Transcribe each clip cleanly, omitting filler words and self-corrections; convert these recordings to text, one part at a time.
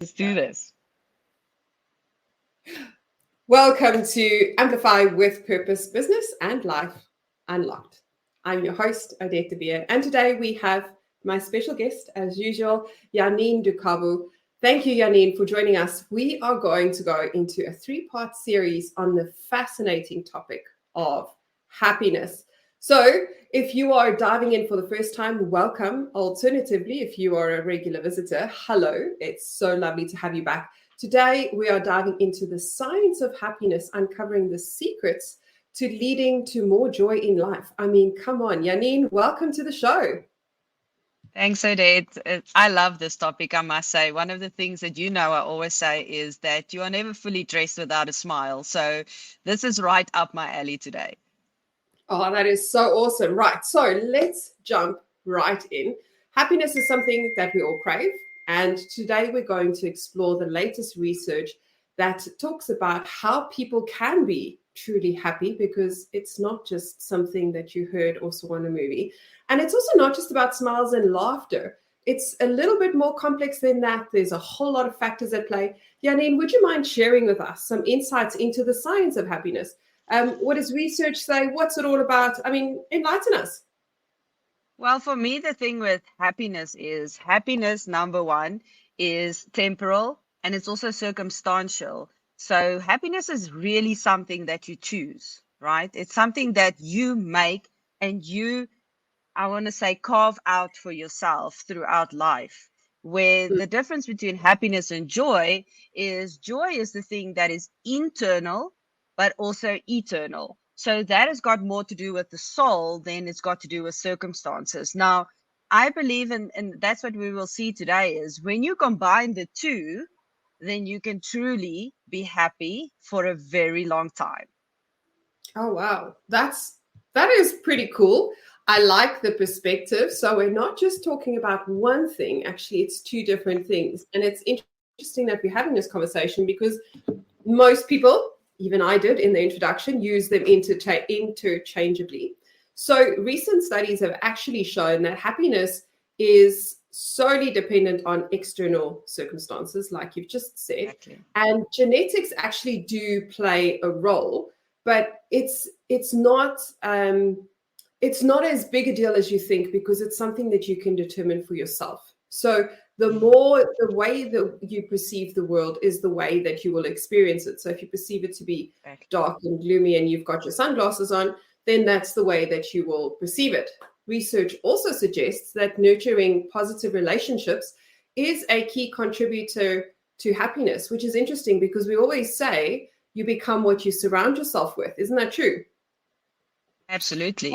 Let's do this. Welcome to Amplify with Purpose Business and Life Unlocked. I'm your host, Odette, and today we have my special guest, as usual, Janine Dukabu. Thank you, Janine, for joining us. We are going to go into a three-part series on the fascinating topic of happiness. So if you are diving in for the first time, welcome. Alternatively, if you are a regular visitor, hello. It's so lovely to have you back. Today, we are diving into the science of happiness, uncovering the secrets to leading to more joy in life. I mean, come on, Janine, welcome to the show. Thanks, Odette. I love this topic, I must say. One of the things that I always say is that you are never fully dressed without a smile. So this is right up my alley today. Oh, that is so awesome. Right. So let's jump right in. Happiness is something that we all crave. And today we're going to explore the latest research that talks about how people can be truly happy, because it's not just something that you heard or saw in a movie. And it's also not just about smiles and laughter. It's a little bit more complex than that. There's a whole lot of factors at play. Janine, would you mind sharing with us some insights into the science of happiness? What does research say? What's it all about? I mean, enlighten us. Well, for me, the thing with happiness is happiness, number one, is temporal and it's also circumstantial. So happiness is really something that you choose, right? It's something that you make and I want to say, carve out for yourself throughout life. Where the difference between happiness and joy is the thing that is internal, but also eternal. So that has got more to do with the soul than it's got to do with circumstances. Now, I believe and that's what we will see today is when you combine the two, then you can truly be happy for a very long time. Oh wow, that is pretty cool. I like the perspective. So we're not just talking about one thing. Actually, it's two different things, and it's interesting that we're having this conversation because most people, even I did in the introduction, use them interchangeably. So recent studies have actually shown that happiness is solely dependent on external circumstances, like you've just said. Exactly. And genetics actually do play a role, but it's not as big a deal as you think, because it's something that you can determine for yourself. So the way that you perceive the world is the way that you will experience it. So if you perceive it to be dark and gloomy and you've got your sunglasses on, then that's the way that you will perceive it. Research also suggests that nurturing positive relationships is a key contributor to happiness, which is interesting because we always say you become what you surround yourself with. Isn't that true? Absolutely.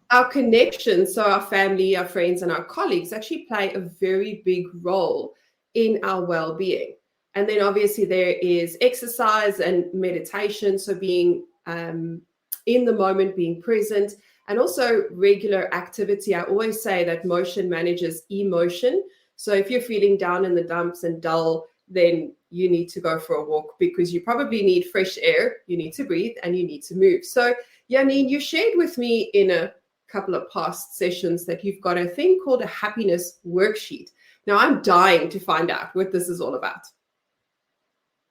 Our connections, so our family, our friends, and our colleagues actually play a very big role in our well-being. And then obviously there is exercise and meditation, so being in the moment, being present, and also regular activity. I always say that motion manages emotion. So if you're feeling down in the dumps and dull, then you need to go for a walk, because you probably need fresh air, you need to breathe, and you need to move. So Janine, you shared with me in a couple of past sessions that you've got a thing called a happiness worksheet. Now I'm dying to find out what this is all about.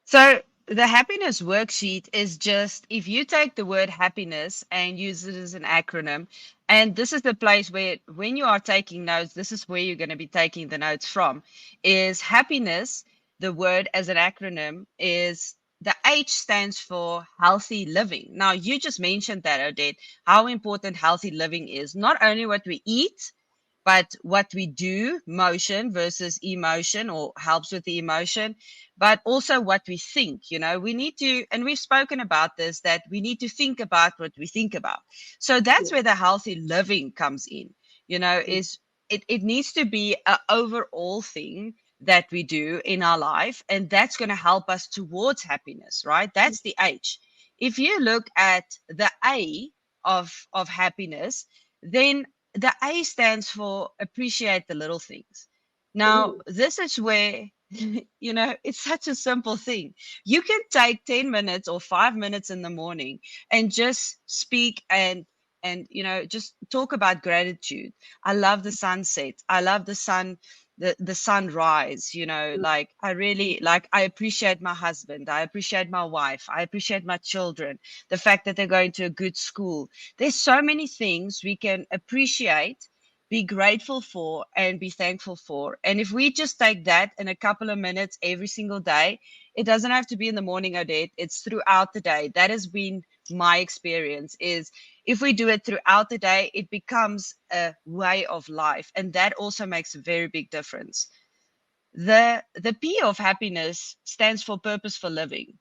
So the happiness worksheet is just if you take the word happiness and use it as an acronym, and this is the place where when you are taking notes, this is where you're going to be taking the notes from, is happiness, the word as an acronym is the H stands for healthy living. Now, you just mentioned that, Odette, how important healthy living is, not only what we eat, but what we do, motion versus emotion, or helps with the emotion, but also what we think. We need to, and we've spoken about this, that we need to think about what we think about. So that's where the healthy living comes in, is it needs to be an overall thing that we do in our life, and that's going to help us towards happiness, right? That's the H. If you look at the A of happiness, then the A stands for appreciate the little things. Now, this is where, it's such a simple thing. You can take 10 minutes or 5 minutes in the morning and just speak and just talk about gratitude. I love the sunset. I love the sun the sunrise, like I appreciate my husband, I appreciate my wife, I appreciate my children, the fact that they're going to a good school. There's so many things we can appreciate, be grateful for, and be thankful for. And if we just take that in a couple of minutes every single day, it doesn't have to be in the morning, Odette, it's throughout the day. That has been my experience, is if we do it throughout the day, it becomes a way of life. And that also makes a very big difference. The P of happiness stands for purposeful living.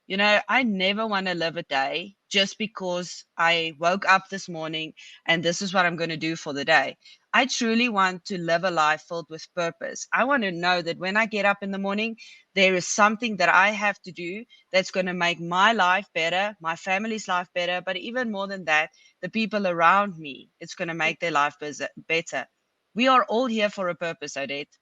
I never want to live a day just because I woke up this morning and this is what I'm going to do for the day. I truly want to live a life filled with purpose. I want to know that when I get up in the morning, there is something that I have to do that's going to make my life better, my family's life better, but even more than that, the people around me, it's going to make their life better. We are all here for a purpose, Odette.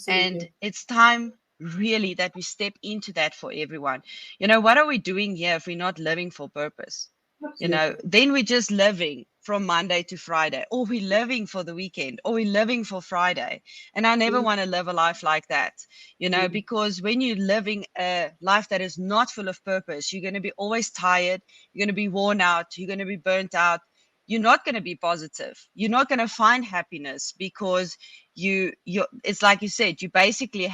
And Absolutely. it's time really that we step into that for everyone. What are we doing here if we're not living for purpose? Absolutely. Then we're just living from Monday to Friday, or we're living for the weekend, or we're living for Friday. And I never Mm, want to live a life like that, mm, because when you're living a life that is not full of purpose, you're going to be always tired, you're going to be worn out, you're going to be burnt out. You're not going to be positive. You're not going to find happiness because you it's like you said, you're basically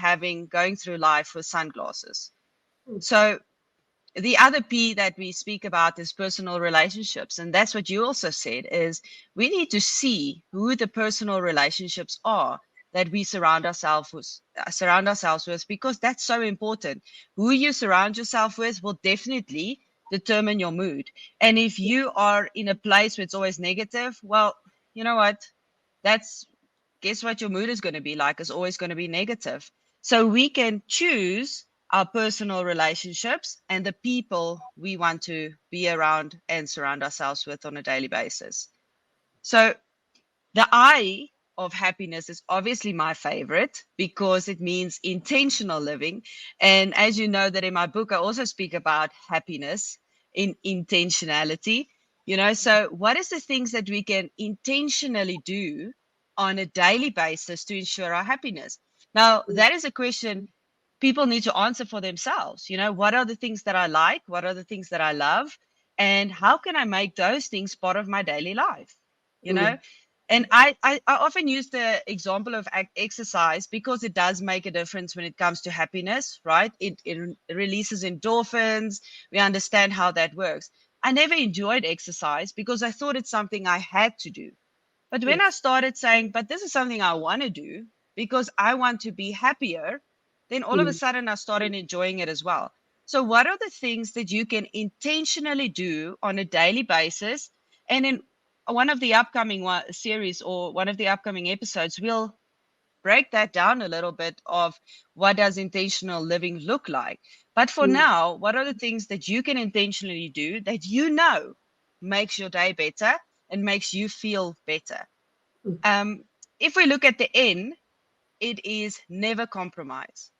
going through life with sunglasses. mm, So the other P that we speak about is personal relationships. And that's what you also said, is we need to see who the personal relationships are that we surround ourselves with, because that's so important. Who you surround yourself with will definitely determine your mood. And if you are in a place where it's always negative, well, you know what? That's Guess what your mood is going to be like? It's always going to be negative. So we can choose our personal relationships and the people we want to be around and surround ourselves with on a daily basis. So the I of happiness is obviously my favorite because it means intentional living. And as you know, that in my book, I also speak about happiness in intentionality. So what is the things that we can intentionally do on a daily basis to ensure our happiness? Now, mm, that is a question people need to answer for themselves. What are the things that I like? What are the things that I love? And how can I make those things part of my daily life? You know, mm, and I often use the example of exercise because it does make a difference when it comes to happiness, right? It releases endorphins. We understand how that works. I never enjoyed exercise because I thought it's something I had to do. But when I yes. started saying, but this is something I want to do because I want to be happier, then all of a Mm, sudden I started enjoying it as well. So, what are the things that you can intentionally do on a daily basis? And in one of the upcoming series or one of the upcoming episodes, we'll break that down a little bit of what does intentional living look like. But for mm, now, what are the things that you can intentionally do that makes your day better and makes you feel better? mm, Um, if we look at the N, it is never compromise.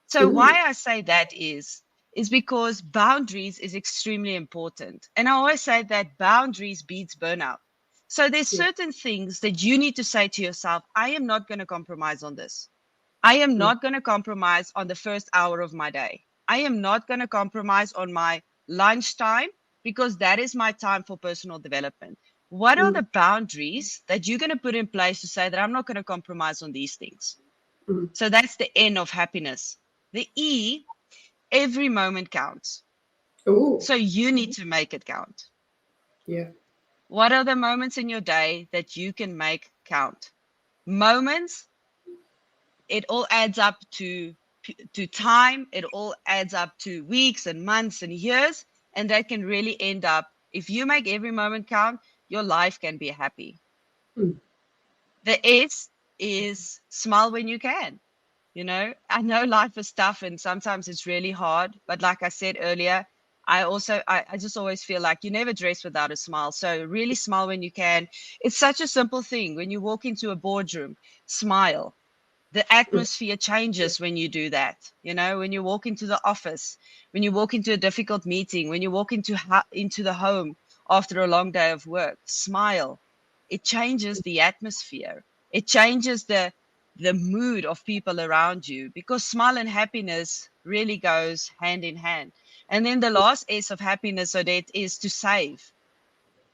So ooh, why I say that is because boundaries is extremely important. And I always say that boundaries beats burnout. So there's yeah, certain things that you need to say to yourself, I am not going to compromise on this. I am mm, not going to compromise on the first hour of my day. I am not going to compromise on my lunchtime because that is my time for personal development. What are mm, the boundaries that you're going to put in place to say that I'm not going to compromise on these things? mm, So that's the N of happiness. The E, every moment counts. ooh, So you need to make it count. yeah, What are the moments in your day that you can make count? Moments, it all adds up to time, it all adds up to weeks and months and years, and that can really end up, if you make every moment count, your life can be happy. mm, The S is smile when you can. I know life is tough and sometimes it's really hard, but like I said earlier, I just always feel like you never dress without a smile. So really smile when you can. It's such a simple thing. When you walk into a boardroom, smile. The mm, atmosphere changes when you do that. When you walk into the office, when you walk into a difficult meeting, when you walk into the home after a long day of work, smile. It changes the atmosphere. It changes the mood of people around you, because smile and happiness really goes hand in hand. And then the last S of happiness, Odette, is to save.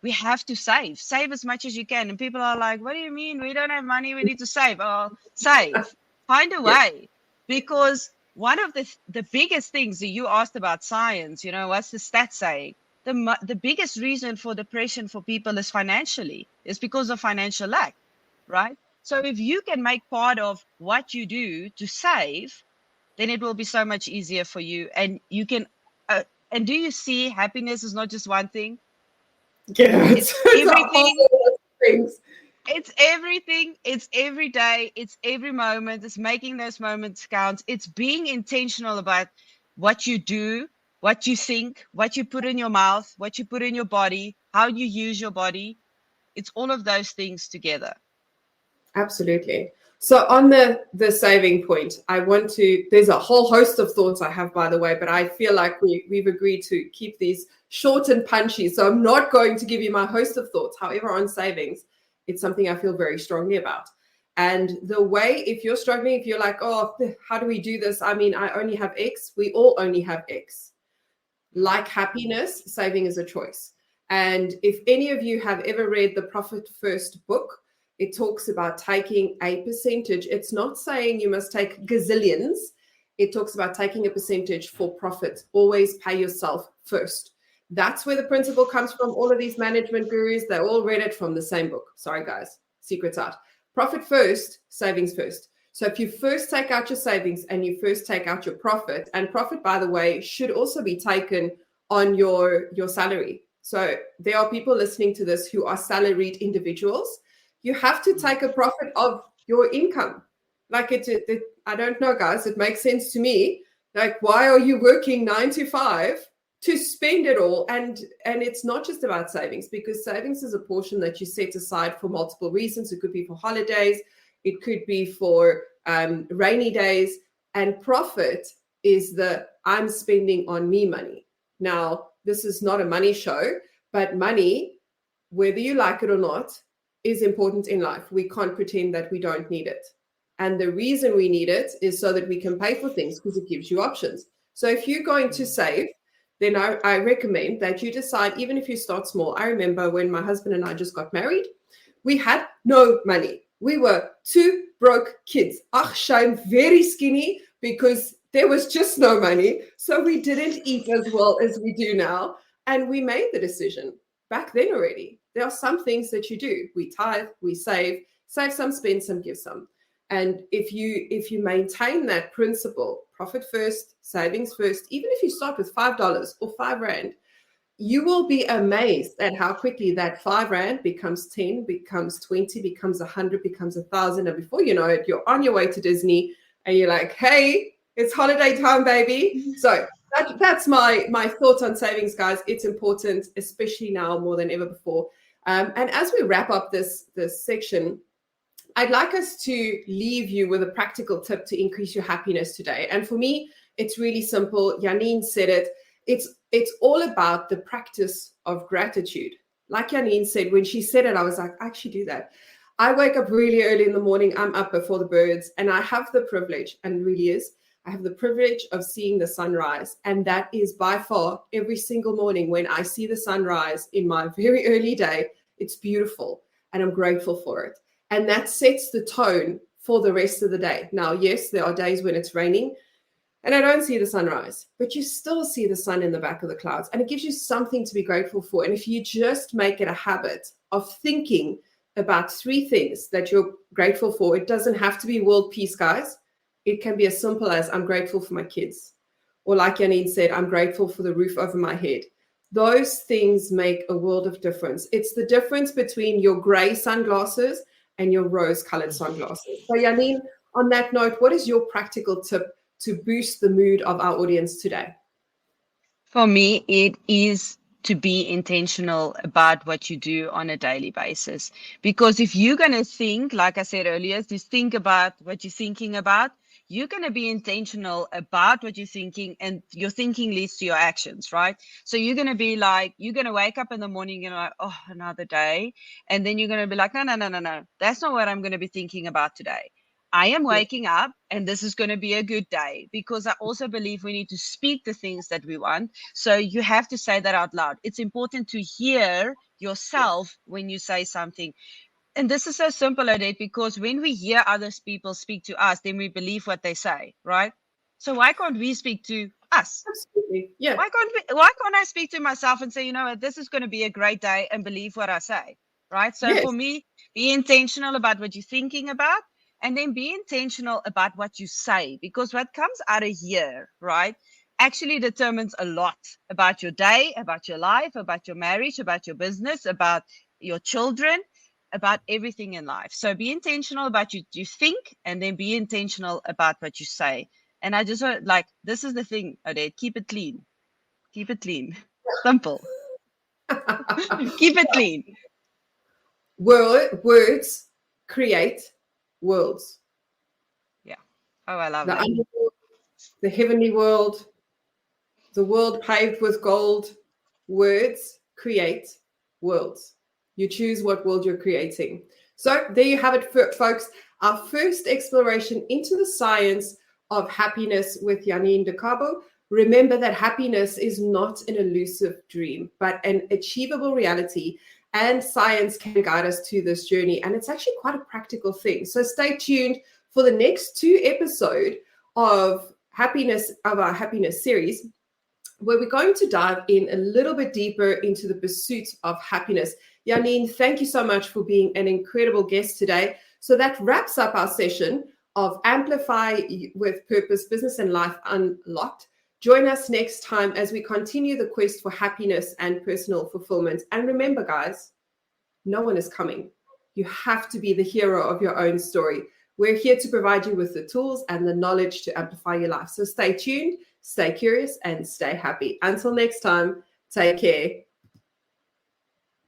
We have to save as much as you can. And people are like, what do you mean? We don't have money. We need to save. Oh, save, find a Yes, way. Because one of the biggest things that you asked about science, what's the stats saying? The biggest reason for depression for people is financially, is because of financial lack, right? So if you can make part of what you do to save, then it will be so much easier for you. And you can, and do you see happiness is not just one thing? yeah, It's it's a whole everything. lot of things. It's everything. It's every day. It's every moment. It's making those moments count. It's being intentional about what you do, what you think, what you put in your mouth, what you put in your body, how you use your body. It's all of those things together. Absolutely. So on the saving point, I want to, there's a whole host of thoughts I have, by the way, but I feel like we've agreed to keep these short and punchy. So I'm not going to give you my host of thoughts. However, on savings, it's something I feel very strongly about. And the way, if you're struggling, if you're like, oh, how do we do this? I mean, I only have X. We all only have X. Like happiness, saving is a choice. And if any of you have ever read the Profit First book, it talks about taking a percentage. It's not saying you must take gazillions. It talks about taking a percentage for profit. Always pay yourself first. That's where the principle comes from. All of these management gurus, they all read it from the same book. Sorry, guys, secrets out. Profit first, savings first. So if you first take out your savings and you first take out your profit, and profit, by the way, should also be taken on your salary. So there are people listening to this who are salaried individuals. You have to take a profit of your income. Like I don't know, guys, it makes sense to me. Like, why are you working 9 to 5 to spend it all? And it's not just about savings, because savings is a portion that you set aside for multiple reasons. It could be for holidays, it could be for rainy days, and profit is the I'm spending on me money. Now, this is not a money show, but money, whether you like it or not, is important in life. We can't pretend that we don't need it. And the reason we need it is so that we can pay for things, because it gives you options. So if you're going to save, then I recommend that you decide, even if you start small. I remember when my husband and I just got married, we had no money. We were two broke kids. Ach, shame, very skinny, because there was just no money. So we didn't eat as well as we do now. And we made the decision back then already. There are some things that you do. We tithe, we save some, spend some, give some. And if you maintain that principle, profit first, savings first, even if you start with $5 or R5, you will be amazed at how quickly that R5 becomes 10, becomes 20, becomes 100, becomes 1,000. And before you know it, you're on your way to Disney and you're like, hey, it's holiday time, baby. So that's my thought on savings, guys. It's important, especially now more than ever before. And as we wrap up this section, I'd like us to leave you with a practical tip to increase your happiness today. And for me, it's really simple. Janine said it. It's all about the practice of gratitude. Like Janine said, when she said it, I was like, I actually do that. I wake up really early in the morning. I'm up before the birds, and I have the privilege, and really is, I have the privilege of seeing the sunrise. And that is by far every single morning when I see the sunrise in my very early day. It's beautiful, and I'm grateful for it. And that sets the tone for the rest of the day. Now, yes, there are days when it's raining and I don't see the sunrise, but you still see the sun in the back of the clouds, and it gives you something to be grateful for. And if you just make it a habit of thinking about 3 things that you're grateful for, it doesn't have to be world peace, guys. It can be as simple as I'm grateful for my kids. Or like Janine said, I'm grateful for the roof over my head. Those things make a world of difference. It's the difference between your gray sunglasses and your rose-colored sunglasses. So Janine, on that note, what is your practical tip to boost the mood of our audience today? For me, it is to be intentional about what you do on a daily basis. Because if you're going to think, like I said earlier, to think about what you're thinking about, you're going to be intentional about what you're thinking, and your thinking leads to your actions, right? So you're going to be like, you're going to wake up in the morning and like, oh, another day. And then you're going to be like, no, that's not what I'm going to be thinking about today. I am Yeah. waking up and this is going to be a good day, because I also believe we need to speak the things that we want. So you have to say that out loud. It's important to hear Yes. yourself when you say something. And this is so simple, Odette, because when we hear other people speak to us, then we believe what they say, right? So why can't we speak to us? Absolutely. Yeah. Why can't I speak to myself and say, you know what, this is going to be a great day, and believe what I say, right? So Yes. for me, be intentional about what you're thinking about, and then be intentional about what you say, because what comes out of here, right, actually determines a lot about your day, about your life, about your marriage, about your business, about your children, about everything in life. So be intentional about you think, and then be intentional about what you say. And I just like, this is the thing, Odette, keep it clean. Keep it clean. Simple. Keep it clean. Words create worlds. Yeah. Oh, I love The that. underworld, the heavenly world, the world paved with gold. Words create worlds. You choose what world you're creating. So there you have it, folks. Our first exploration into the science of happiness with Janine de Cabo. Remember that happiness is not an elusive dream, but an achievable reality. And science can guide us to this journey. And it's actually quite a practical thing. So stay tuned for the next 2 episodes of our happiness series, where we're going to dive in a little bit deeper into the pursuit of happiness. Janine, thank you so much for being an incredible guest today. So that wraps up our session of Amplify with Purpose, Business and Life Unlocked. Join us next time as we continue the quest for happiness and personal fulfillment. And remember, guys, no one is coming. You have to be the hero of your own story. We're here to provide you with the tools and the knowledge to amplify your life. So stay tuned, stay curious, and stay happy. Until next time, take care.